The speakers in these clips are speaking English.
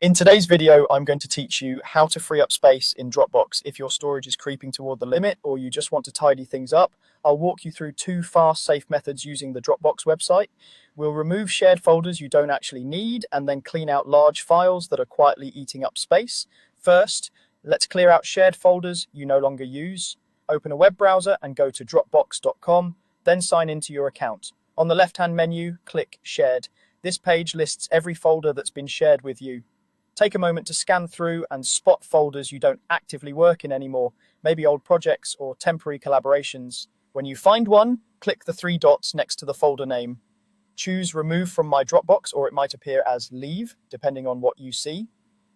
In today's video, I'm going to teach you how to free up space in Dropbox if your storage is creeping toward the limit or you just want to tidy things up. I'll walk you through two fast, safe methods using the Dropbox website. We'll remove shared folders you don't actually need and then clean out large files that are quietly eating up space. First, let's clear out shared folders you no longer use. Open a web browser and go to dropbox.com, then sign into your account. On the left-hand menu, click Shared. This page lists every folder that's been shared with you. Take a moment to scan through and spot folders you don't actively work in anymore, maybe old projects or temporary collaborations. When you find one, click the three dots next to the folder name. Choose Remove from my Dropbox, or it might appear as Leave, depending on what you see.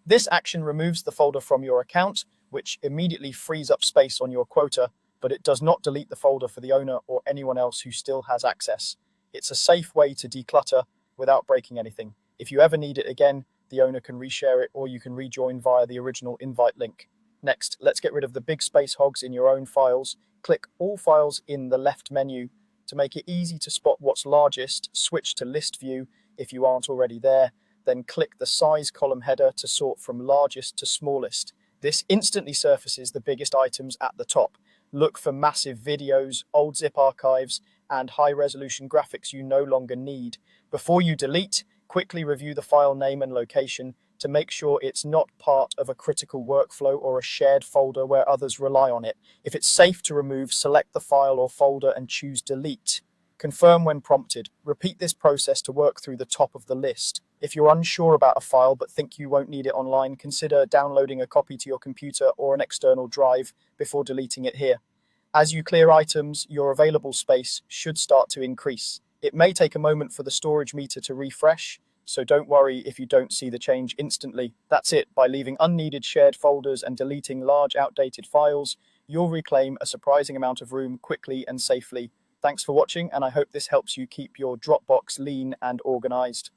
This action removes the folder from your account, which immediately frees up space on your quota, but it does not delete the folder for the owner or anyone else who still has access. It's a safe way to declutter without breaking anything. If you ever need it again, the owner can reshare it or you can rejoin via the original invite link. Next, let's get rid of the big space hogs in your own files. Click All Files in the left menu. To make it easy to spot what's largest, switch to List View if you aren't already there. Then click the Size column header to sort from largest to smallest. This instantly surfaces the biggest items at the top. Look for massive videos, old zip archives, and high-resolution graphics you no longer need. Before you delete, quickly review the file name and location to make sure it's not part of a critical workflow or a shared folder where others rely on it. If it's safe to remove, select the file or folder and choose Delete. Confirm when prompted. Repeat this process to work through the top of the list. If you're unsure about a file but think you won't need it online, consider downloading a copy to your computer or an external drive before deleting it here. As you clear items, your available space should start to increase. It may take a moment for the storage meter to refresh, so don't worry if you don't see the change instantly. That's it. By leaving unneeded shared folders and deleting large outdated files, you'll reclaim a surprising amount of room quickly and safely. Thanks for watching, and I hope this helps you keep your Dropbox lean and organized.